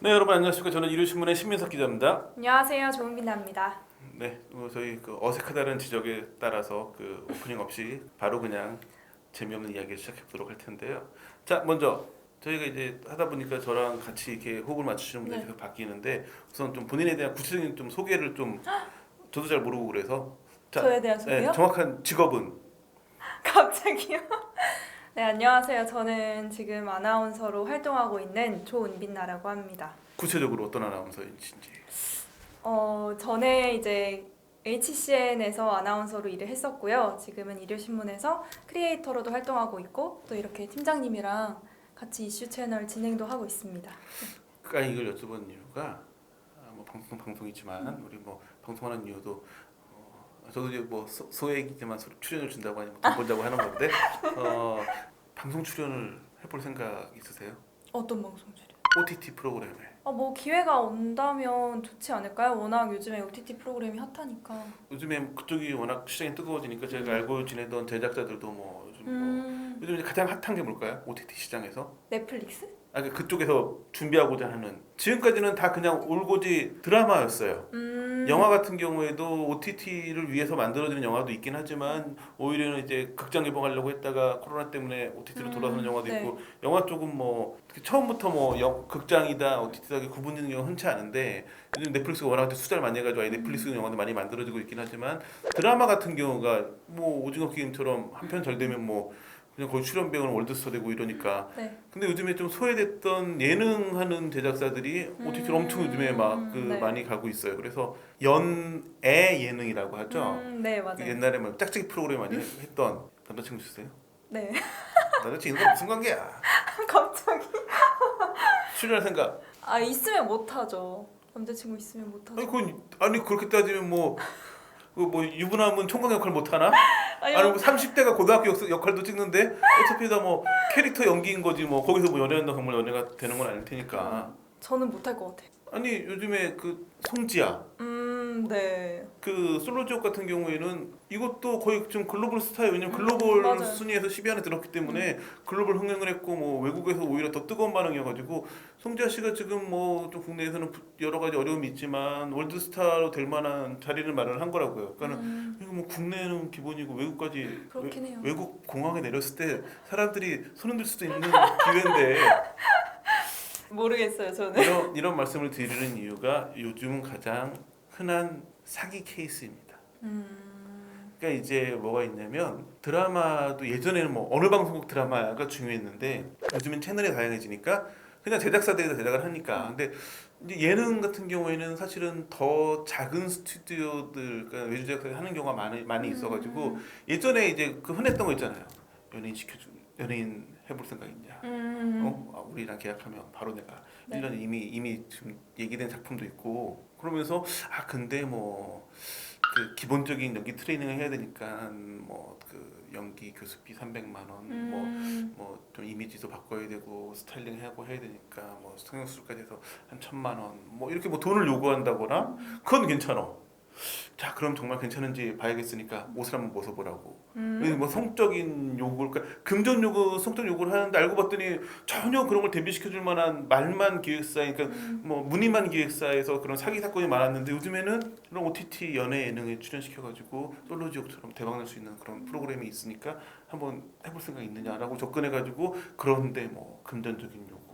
네, 여러분 안녕하십니까. 저는 일요신문의 신민석 기자입니다. 안녕하세요. 조은빈입니다. 네, 저희 어색하다는 지적에 따라서 오프닝 없이 바로 그냥 재미없는 이야기를 시작해 보도록 할 텐데요. 자, 먼저 저희가 이제 하다 보니까 저랑 같이 이렇게 호흡을 맞추시는 분들이 네. 계속 바뀌는데 우선 좀 본인에 대한 구체적인 좀 소개를 좀 저도 잘 모르고 그래서 자, 저에 대한 네, 소개요? 정확한 직업은 갑자기요? 네, 안녕하세요. 저는 지금 아나운서로 활동하고 있는 조은빈나라고 합니다. 구체적으로 어떤 아나운서인지. 전에 이제 HCN에서 아나운서로 일을 했었고요. 지금은 일요신문에서 크리에이터로도 활동하고 있고 또 이렇게 팀장님이랑 같이 이슈 채널 진행도 하고 있습니다. 그러니까 이걸 여쭤본 이유가 뭐 방송이지만 우리 뭐 방송하는 이유도 저도 이제 뭐 소액이지만 출연을 준다고 하니 돈 벌자고 하는 건데 방송 출연을 해볼 생각 있으세요? 어떤 방송 출연? OTT 프로그램에. 뭐 기회가 온다면 좋지 않을까요? 워낙 요즘에 OTT 프로그램이 핫하니까. 요즘에 그쪽이 워낙 시장이 뜨거워지니까 제가 알고 지내던 제작자들도 뭐 요즘 음, 요즘 이제 가장 핫한 게 뭘까요? OTT 시장에서? 넷플릭스? 그쪽에서 준비하고자 하는 지금까지는 다 그냥 올고지 드라마였어요. 영화 같은 경우에도 OTT를 위해서 만들어지는 영화도 있긴 하지만 오히려는 이제 극장 개봉하려고 했다가 코로나 때문에 OTT로 돌아서는 영화도 네. 있고 영화 쪽은 뭐 처음부터 뭐 극장이다 OTT다 구분되는 경우가 흔치 않은데 요즘 넷플릭스가 워낙 투자를 많이 해가지고 아예 넷플릭스 영화도 많이 만들어지고 있긴 하지만 드라마 같은 경우가 뭐 오징어 게임처럼 한 편 잘 되면 뭐 그냥 거기 출연 배우는 월드스타 되고 이러니까 네. 근데 요즘에 좀 소외됐던 예능하는 제작사들이 OTT로 엄청 요즘에 막 네. 많이 가고 있어요. 그래서 연애 예능이라고 하죠. 네, 맞아요. 옛날에 뭐 짝짓기 프로그램 많이 했던 남자친구 있으세요? 네. 남자친구가 무슨 관계야? 갑자기. 출연할 생각? 있으면 못 하죠. 남자친구 있으면 못 하죠. 아니 그렇게 따지면 뭐 유부남은 총각 역할 못 하나? 아니, 아니 뭐 30대가 고등학교 역할도 찍는데 어차피 다 뭐 캐릭터 연기인 거지 뭐 거기서 뭐 연애한다 정말 연애가 되는 건 아닐 테니까. 저는 못 할 것 같아요. 아니 요즘에 송지아 네. 솔로지옥 같은 경우에는 이것도 거의 지금 글로벌 스타예요. 왜냐면 글로벌 맞아요. 순위에서 10위 안에 들었기 때문에 글로벌 흥행을 했고 뭐 외국에서 오히려 더 뜨거운 반응이어가지고 송지아 씨가 지금 뭐 좀 국내에서는 여러 가지 어려움이 있지만 월드스타로 될 만한 자리를 마련한 거라고요. 그러니까는 이거 뭐 국내는 기본이고 외국까지 그렇긴 해요. 외국 공항에 내렸을 때 사람들이 손흔들 수도 있는 기회인데 모르겠어요, 저는. 이런 말씀을 드리는 이유가 요즘 가장 흔한 사기 케이스입니다. 그러니까 이제 뭐가 있냐면 드라마도 예전에는 뭐 어느 방송국 드라마가 중요했는데 요즘은 채널이 다양해지니까 그냥 제작사들이 제작을 하니까 근데 이제 예능 같은 경우에는 사실은 더 작은 스튜디오들 그러니까 외주 제작사들이 하는 경우가 많이 있어가지고 예전에 이제 흔했던 거 있잖아요. 연예인 해볼 생각 있냐? 우리랑 계약하면 바로 내가 네. 1년 이미 지금 얘기된 작품도 있고 그러면서 근데 뭐 기본적인 연기 트레이닝을 해야 되니까 뭐 연기 교습비 300만 원 뭐 좀 이미지도 바꿔야 되고 스타일링 하고 해야 되니까 뭐 성형수술까지 해서 한 1,000만 원 뭐 이렇게 뭐 돈을 요구한다거나 그건 괜찮아. 자 그럼 정말 괜찮은지 봐야겠으니까 옷을 한번 벗어보라고. 뭐 성적인 요구를 그러니까 금전 요구, 성적 요구를 하는데 알고 봤더니 전혀 그런 걸 대비시켜줄 만한 말만 기획사니까 뭐 문의만 기획사에서 그런 사기 사건이 많았는데 요즘에는 이런 OTT 연예 예능에 출연시켜가지고 솔로지옥처럼 대박날 수 있는 그런 프로그램이 있으니까 한번 해볼 생각 있느냐라고 접근해가지고 그런데 뭐 금전적인 요구.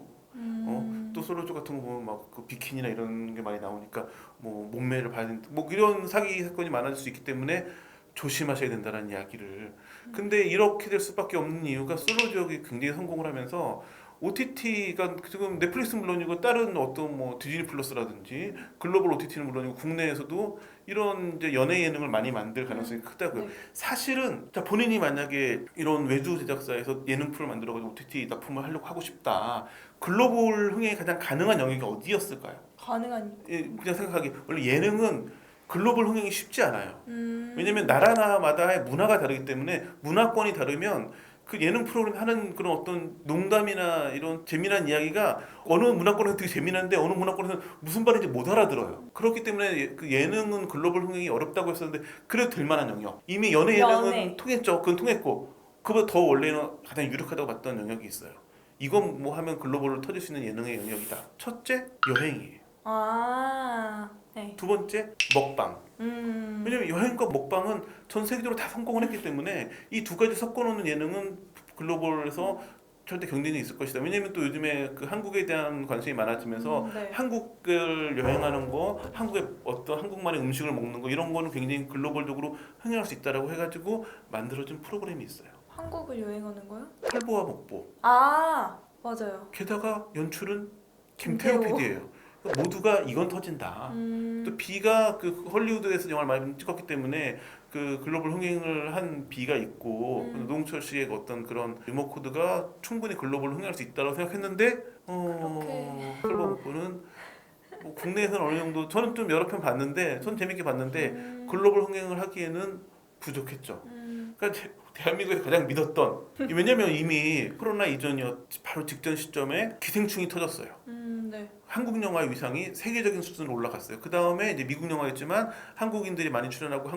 또 솔로지옥 같은 거 보면 막 비키니나 이런 게 많이 나오니까 뭐 몸매를 봐야 된다. 뭐 이런 사기 사건이 많아질 수 있기 때문에 조심하셔야 된다는 이야기를. 근데 이렇게 될 수밖에 없는 이유가 솔로지옥이 굉장히 성공을 하면서 OTT가 지금 넷플릭스 물론이고 다른 어떤 뭐 디즈니 플러스라든지 글로벌 OTT는 물론이고 국내에서도 이런 이제 연예 예능을 많이 만들 가능성이 크다고요. 네. 사실은 자 본인이 만약에 이런 외주 제작사에서 예능 프로를 만들어가지고 OTT 납품을 하려고 하고 싶다. 글로벌 흥행이 가장 가능한 영역이 어디였을까요? 가능한. 그냥 생각하기 원래 예능은 글로벌 흥행이 쉽지 않아요. 왜냐면 음. 나라마다의 문화가 다르기 때문에 문화권이 다르면 그 예능 프로그램 하는 그런 어떤 농담이나 이런 재미난 이야기가 어느 문화권에서 되게 재미난데 어느 문화권에서는 무슨 말인지 못 알아들어요. 그렇기 때문에 그 예능은 글로벌 흥행이 어렵다고 했었는데 그래도 될 만한 영역. 이미 연애 예능은 연애. 통했죠. 그건 통했고 그보다 더 원래는 가장 유력하다고 봤던 영역이 있어요. 이건 뭐 하면 글로벌로 터질 수 있는 예능의 영역이다. 첫째, 여행이에요. 아, 네. 두 번째, 먹방. 왜냐면 여행과 먹방은 전 세계적으로 다 성공을 했기 때문에 이 두 가지 섞어놓는 예능은 글로벌에서 절대 경쟁이 있을 것이다. 왜냐면 또 요즘에 그 한국에 대한 관심이 많아지면서 네. 한국을 여행하는 거, 한국의 어떤 한국만의 음식을 먹는 거 이런 거는 굉장히 글로벌적으로 흥행할 수 있다라고 해가지고 만들어진 프로그램이 있어요. 한국을 여행하는 거요? 팔보와 먹보. 아, 맞아요. 게다가 연출은 김태호 김태호. PD예요. 모두가 이건 터진다. 또 비가 그 헐리우드에서 영화를 많이 찍었기 때문에 그 글로벌 흥행을 한 비가 있고 노동철 씨의 어떤 그런 유머 코드가 충분히 글로벌 흥행할 수 있다고 생각했는데 팔보와 먹보는 뭐 국내에서는 어느 정도 저는 좀 여러 편 봤는데 전 재밌게 봤는데 글로벌 흥행을 하기에는 부족했죠. 그러니까 대한민국에서 가장 믿었던 왜냐면 이미 코로나 이전이었 바로 직전 시점에 기생충이 터졌어요. 네. 한국 영화의 위상이 세계적인 수준으로 올라갔어요. 그 다음에 이제 미국 영화였지만 한국인들이 많이 출연하고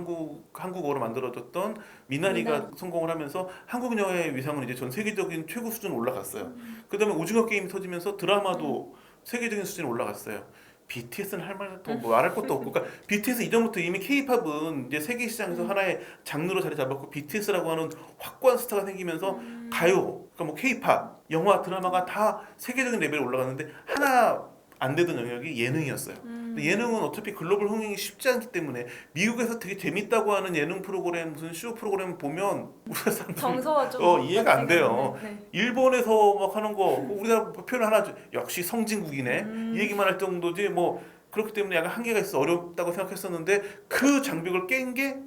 한국어로 만들어졌던 미나리가 성공을 하면서 한국 영화의 위상은 이제 전 세계적인 최고 수준으로 올라갔어요. 그 다음에 오징어 게임이 터지면서 드라마도 세계적인 수준으로 올라갔어요. BTS는 할 말도 뭐 말할 것도 없고, 그러니까 BTS 이전부터 이미 K-팝은 이제 세계 시장에서 하나의 장르로 자리 잡았고 BTS라고 하는 확고한 스타가 생기면서 가요, 그러니까 뭐 K-팝, 영화, 드라마가 다 세계적인 레벨에 올라갔는데 하나 안 되던 영역이 예능이었어요. 근데 예능은 어차피 글로벌 흥행이 쉽지 않기 때문에 미국에서 되게 재밌다고 하는 예능 프로그램 무슨 쇼 프로그램 보면 우리나라 사람들 정서가 좀 이해가 안 돼요. 네. 일본에서 막 하는 거 우리나라 표현 하나 역시 성진국이네 이 얘기만 할 정도지 뭐 그렇기 때문에 약간 한계가 있어 어렵다고 생각했었는데 그 장벽을 깬 게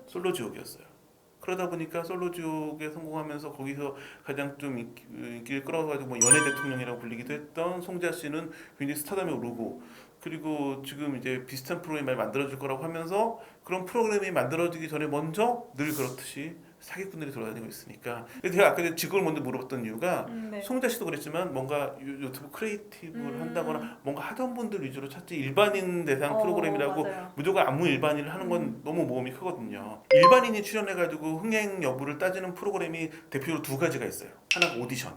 솔로지옥이었어요. 그러다 보니까 솔로지옥에 성공하면서 거기서 가장 좀 인기를 끌어가지고 뭐 연예 대통령이라고 불리기도 했던 송자 씨는 굉장히 스타덤에 오르고 그리고 지금 이제 비슷한 프로그램이 많이 만들어질 거라고 하면서 그런 프로그램이 만들어지기 전에 먼저 늘 그렇듯이 사기꾼들이 돌아다니고 있으니까. 근데 제가 아까 직업을 먼저 물어봤던 이유가 네. 송자 씨도 그랬지만 뭔가 유튜브 크리에이티브를 한다거나 뭔가 하던 분들 위주로 찾지 일반인 대상 프로그램이라고 맞아요. 무조건 아무 일반인을 하는 건 너무 모험이 크거든요. 일반인이 출연해가지고 흥행 여부를 따지는 프로그램이 대표적으로 두 가지가 있어요. 하나가 오디션,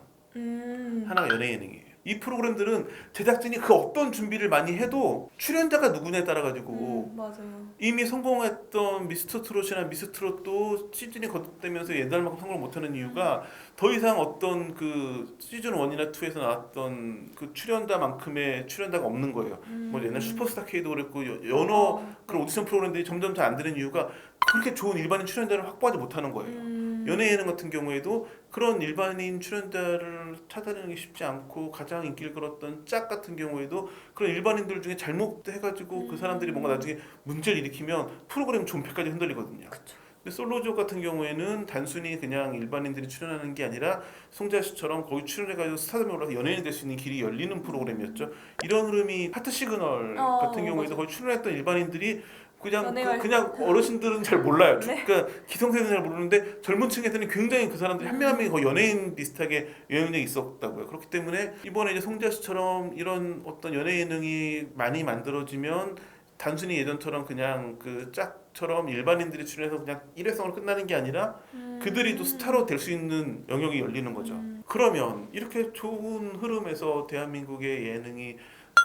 하나가 연예 예능이에요. 이 프로그램들은 제작진이 그 어떤 준비를 많이 해도 출연자가 누구냐에 따라 가지고 맞아요. 이미 성공했던 미스터 트롯이나 미스 트롯도 시즌이 거듭되면서 옛날만큼 성공을 못하는 이유가 더 이상 어떤 그 시즌 1이나 2에서 나왔던 그 출연자만큼의 출연자가 없는 거예요. 뭐 옛날 슈퍼스타 K도 그랬고 여러 그런 오디션 프로그램들이 점점 잘 안 되는 이유가 그렇게 좋은 일반인 출연자를 확보하지 못하는 거예요. 연예 예능 같은 경우에도 그런 일반인 출연자를 찾아내는 게 쉽지 않고 가장 인기를 끌었던 짝 같은 경우에도 그런 일반인들 중에 잘못해가지고 그 사람들이 뭔가 나중에 문제를 일으키면 프로그램 존폐까지 흔들리거든요. 그쵸. 근데 솔로족 같은 경우에는 단순히 그냥 일반인들이 출연하는 게 아니라 송자 씨처럼 거기 출연해가지고 스타덤에 올라서 연예인이 될 수 있는 길이 열리는 프로그램이었죠. 이런 흐름이 하트 시그널 같은 경우에도 거기 출연했던 일반인들이 그냥 어르신들은 잘 몰라요. 네. 그러니까 기성세대는 잘 모르는데 젊은 층에서는 굉장히 그 사람들이 한 명 한 명이 거의 연예인 비슷하게 영향력이 있었다고요. 그렇기 때문에 이번에 이제 송자 씨처럼 이런 어떤 연예 예능이 많이 만들어지면 단순히 예전처럼 그냥 그 짝처럼 일반인들이 출연해서 그냥 일회성으로 끝나는 게 아니라 그들이 또 스타로 될 수 있는 영역이 열리는 거죠. 그러면 이렇게 좋은 흐름에서 대한민국의 예능이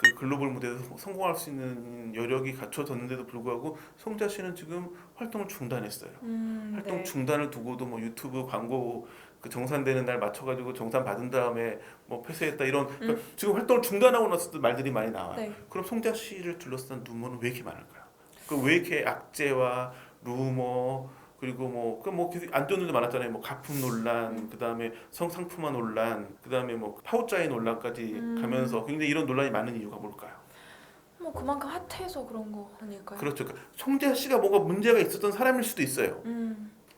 그 글로벌 무대에서 성공할 수 있는 여력이 갖춰졌는데도 불구하고 송자 씨는 지금 활동을 중단했어요. 활동 중단을 두고도 뭐 유튜브 광고 그 정산되는 날 맞춰가지고 정산 받은 다음에 뭐 폐쇄했다 이런 그러니까 지금 활동을 중단하고 나서도 말들이 많이 나와요. 네. 그럼 송자 씨를 둘러싼 루머는 왜 이렇게 많을까요? 그 왜 이렇게 악재와 루머 그리고 계속 안 좋은 일도 많았잖아요. 뭐 가품 논란, 그 다음에 성상품화 논란, 그 다음에 뭐 파우짜이 논란까지 가면서 굉장히 이런 논란이 많은 이유가 뭘까요? 뭐 그만큼 핫해서 그런 거 아닐까요? 그렇죠. 그러니까 송재 씨가 뭔가 문제가 있었던 사람일 수도 있어요.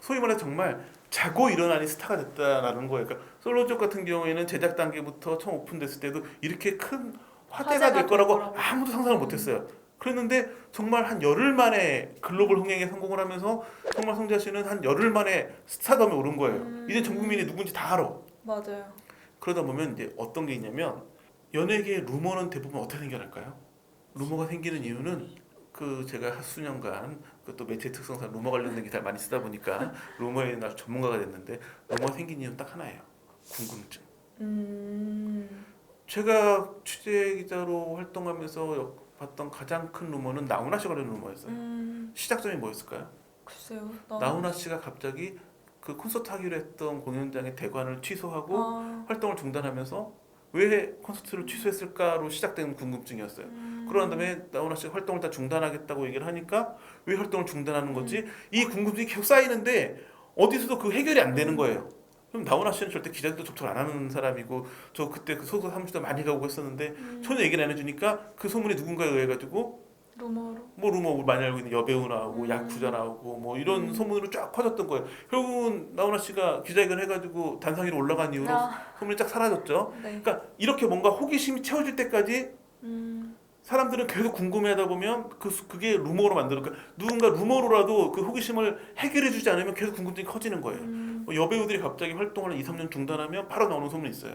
소위 말해 정말 자고 일어나니 스타가 됐다라는 거예요. 그러니까 솔로족 같은 경우에는 제작 단계부터 처음 오픈됐을 때도 이렇게 큰 화제가 될 거라고 아무도 상상을 못했어요. 그랬는데 정말 한 열흘 만에 글로벌 흥행에 성공을 하면서 정말 송자 씨는 한 열흘 만에 스타덤에 오른 거예요. 이제 전 국민이 누군지 다 알아. 맞아요. 그러다 보면 이제 어떤 게 있냐면 연예계 루머는 대부분 어떻게 생겨날까요? 루머가 생기는 이유는 그 제가 수년간 그또 매체 특성상 루머 관련된 기사를 많이 쓰다 보니까 루머에 나 전문가가 됐는데 루머가 생긴 이유는 딱 하나예요. 궁금증. 제가 취재 기자로 활동하면서 봤던 가장 큰 루머는 나훈아 씨 관련 루머였어요. 시작점이 뭐였을까요? 글쎄요. 나훈아 씨가 갑자기 그 콘서트 하기로 했던 공연장의 대관을 취소하고 활동을 중단하면서 왜 콘서트를 취소했을까로 시작된 궁금증이었어요. 그런 다음에 나훈아 씨가 활동을 다 중단하겠다고 얘기를 하니까 왜 활동을 중단하는 거지? 이 궁금증이 계속 쌓이는데 어디서도 그 해결이 안 되는 거예요. 그럼 나훈아 씨는 절대 기자들도 접촉 안 하는 사람이고 저 그때 그 소속 사무실도 많이 가고 했었는데 전혀 얘기를 안 해주니까 그 소문이 누군가에 의해 가지고 루머로. 뭐 루머 많이 알고 있는 여배우 나오고 야쿠자 나오고 뭐 이런 소문으로 쫙 퍼졌던 거예요. 결국은 나훈아 씨가 기자회견 해가지고 단상위로 올라간 이후로 소문이 쫙 사라졌죠. 네. 그러니까 이렇게 뭔가 호기심이 채워질 때까지 사람들은 계속 궁금해하다 보면 그게 루머로 만들어. 그러니까 누군가 루머로라도 그 호기심을 해결해주지 않으면 계속 궁금증이 커지는 거예요. 뭐 여배우들이 갑자기 활동을 2, 3년 중단하면 바로 나오는 소문이 있어요.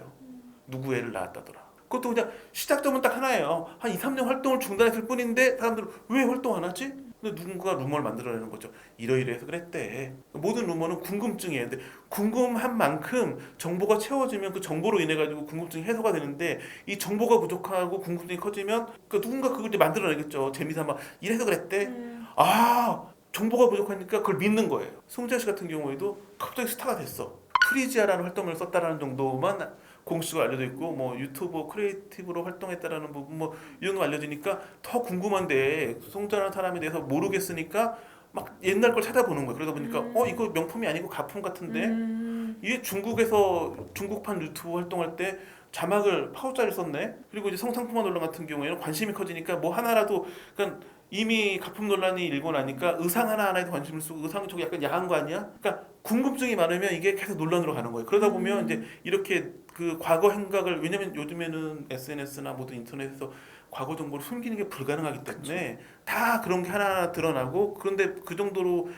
누구 애를 낳았다더라. 그것도 그냥 시작점은 딱 하나예요. 한 2, 3년 활동을 중단했을 뿐인데 사람들은 왜 활동 안 하지? 근데 누군가 루머를 만들어내는 거죠. 이러이러해서 그랬대. 모든 루머는 궁금증이에요. 근데 궁금한 만큼 정보가 채워지면 그 정보로 인해 가지고 궁금증이 해소가 되는데 이 정보가 부족하고 궁금증이 커지면 그 누군가 그걸 이제 만들어내겠죠. 재미삼아 이래서 그랬대. 아 정보가 부족하니까 그걸 믿는 거예요. 송지아 씨 같은 경우에도 갑자기 스타가 됐어. 프리지아라는 활동을 썼다라는 정도만 공식으로 알려져 있고 뭐 유튜버 크리에이티브로 활동했다라는 부분 뭐 이런 거 알려지니까 더 궁금한데 송자라는 사람에 대해서 모르겠으니까 막 옛날 걸 찾아보는 거예요. 그러다 보니까 이거 명품이 아니고 가품 같은데 이게 중국에서 중국판 유튜브 활동할 때 자막을 파우자를 썼네. 그리고 이제 성상품화 논란 같은 경우에는 관심이 커지니까 뭐 하나라도 그러니까 이미 가품 논란이 일고 나니까 의상 하나하나에도 관심을 쓰고 의상이 저거 약간 야한 거 아니야? 그러니까 궁금증이 많으면 이게 계속 논란으로 가는 거예요. 그러다 보면 이제 이렇게 그 과거 행각을 왜냐면 요즘에는 SNS나 모든 인터넷에서 과거 정보를 숨기는 게 불가능하기 때문에 다 그런 게 하나하나 드러나고 그런데 그 정도로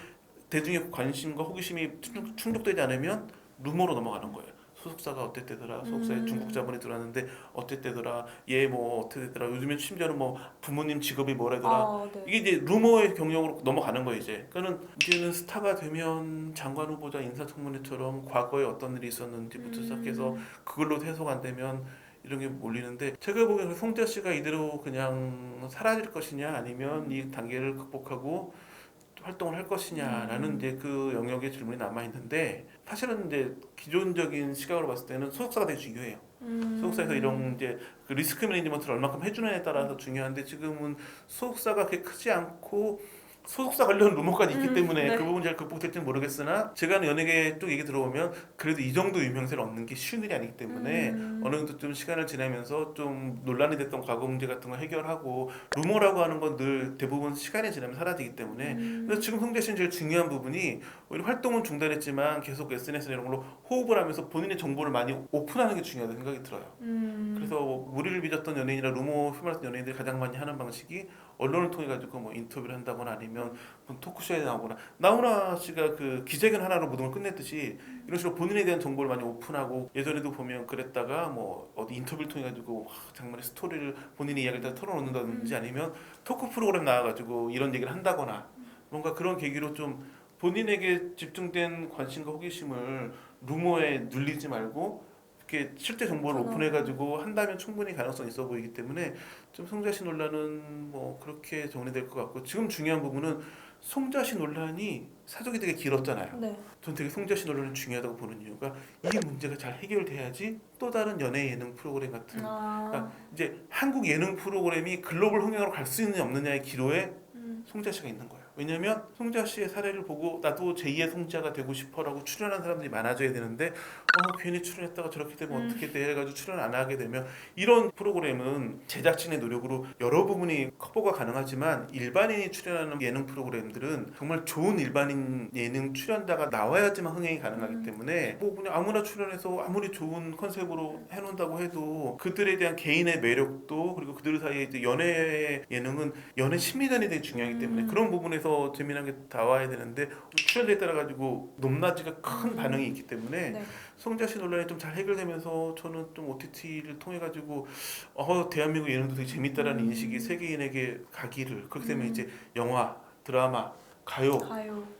대중의 관심과 호기심이 충족되지 않으면 루머로 넘어가는 거예요. 소속사가 어땠대더라, 소속사에 중국 자본이 들어왔는데 어땠대더라, 얘 뭐 어땠대더라. 요즘엔 심지어는 뭐 부모님 직업이 뭐래더라. 네. 이게 이제 루머의 경영으로 넘어가는 거예요 이제. 그러니까 이제는 스타가 되면 장관 후보자 인사청문회처럼 과거에 어떤 일이 있었는지부터 시작해서 그걸로 해석 안 되면 이런 게 몰리는데 제가 보기에는 송지아 씨가 이대로 그냥 사라질 것이냐 아니면 이 단계를 극복하고 활동을 할 것이냐라는 이제 그 영역의 질문이 남아 있는데 사실은 이제 기존적인 시각으로 봤을 때는 소속사가 되게 중요해요. 소속사에서 이런 이제 그 리스크 매니지먼트를 얼마큼 해주느냐에 따라서 중요한데 지금은 소속사가 그렇게 크지 않고 소속사 관련 루머까지 있기 때문에 네. 그 부분 잘 극복될지는 모르겠으나 제가 아는 연예계 쪽 얘기 들어보면 그래도 이 정도 유명세를 얻는 게 쉬운 일이 아니기 때문에 어느 정도 좀 시간을 지나면서 좀 논란이 됐던 과거 문제 같은 거 해결하고 루머라고 하는 건 늘 대부분 시간이 지나면 사라지기 때문에 그래서 지금 송재 씨는 제일 중요한 부분이 오히려 활동은 중단했지만 계속 SNS 이런 걸로 호흡을 하면서 본인의 정보를 많이 오픈하는 게 중요하다는 생각이 들어요. 그래서 뭐 무리를 빚었던 연예인이나 루머 휘말렸던 연예인들이 가장 많이 하는 방식이 언론을 통해 가지고 뭐 인터뷰를 한다거나 아니면 토크쇼에 나오거나 나훈아 씨가 그 기자회견 하나로 모든 걸 끝냈듯이 이런 식으로 본인에 대한 정보를 많이 오픈하고 예전에도 보면 그랬다가 뭐 어디 인터뷰를 통해 가지고 장만의 스토리를 본인의 이야기를 다 털어놓는다든지 아니면 토크 프로그램 나와가지고 이런 얘기를 한다거나 뭔가 그런 계기로 좀 본인에게 집중된 관심과 호기심을 루머에 눌리지 말고 이렇게 실제 정보를 오픈해가지고 한다면 충분히 가능성이 있어 보이기 때문에 좀 송지아 씨 논란은 뭐 그렇게 정리될 것 같고 지금 중요한 부분은 송지아 씨 논란이 사족이 되게 길었잖아요. 네. 전 되게 송지아 씨 논란이 중요하다고 보는 이유가 이 문제가 잘 해결돼야지 또 다른 연예 예능 프로그램 같은 그러니까 이제 한국 예능 프로그램이 글로벌 흥행으로 갈 수 있느냐 없느냐의 기로에 송지아 씨가 있는 거예요. 왜냐면 송지아 씨의 사례를 보고 나도 제2의 송지아가 되고 싶어라고 출연한 사람들이 많아져야 되는데 괜히 출연했다가 저렇게 되면 어떻게 돼 해가지고 출연 안 하게 되면 이런 프로그램은 제작진의 노력으로 여러 부분이 커버가 가능하지만 일반인이 출연하는 예능 프로그램들은 정말 좋은 일반인 예능 출연자가 나와야지만 흥행이 가능하기 때문에 뭐 그냥 아무나 출연해서 아무리 좋은 컨셉으로 해놓는다고 해도 그들에 대한 개인의 매력도 그리고 그들 사이에 이제 연애 예능은 연애 심리전이 되게 중요하기 때문에 그런 부분에서 재미난 게 나와야 되는데 출연자에 따라 가지고 높낮이가 큰 반응이 있기 때문에 네. 송지아 씨 논란이 좀 잘 해결되면서 저는 좀 OTT를 통해 가지고 대한민국 예능도 되게 재밌다라는 인식이 세계인에게 가기를 그렇게 되면 이제 영화, 드라마 가요.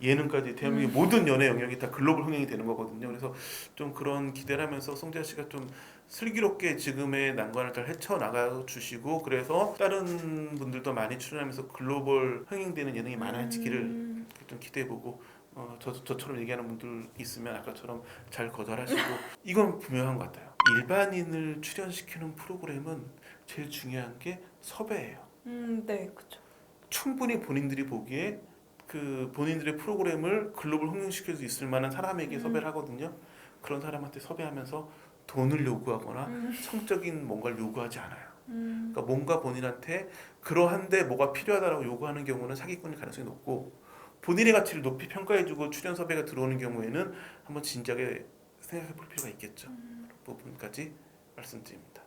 예능까지 대한민국의 모든 연예 영역이 다 글로벌 흥행이 되는 거거든요. 그래서 좀 그런 기대를 하면서 송재하 씨가 좀 슬기롭게 지금의 난관을 잘 헤쳐나가 주시고 그래서 다른 분들도 많이 출연하면서 글로벌 흥행되는 예능이 많아지기를 좀 기대해보고 저처럼 얘기하는 분들 있으면 아까처럼 잘 거절하시고 이건 분명한 것 같아요. 일반인을 출연시키는 프로그램은 제일 중요한 게 섭외예요. 네, 그렇죠. 충분히 본인들이 보기에 그 본인들의 프로그램을 글로벌 흥행시킬 수 있을 만한 사람에게 섭외를 하거든요. 그런 사람한테 섭외하면서 돈을 요구하거나 성적인 뭔가를 요구하지 않아요. 그러니까 뭔가 본인한테 그러한데 뭐가 필요하다고 요구하는 경우는 사기꾼일 가능성이 높고 본인의 가치를 높이 평가해주고 출연 섭외가 들어오는 경우에는 한번 진지하게 생각해 볼 필요가 있겠죠. 그런 부분까지 말씀드립니다.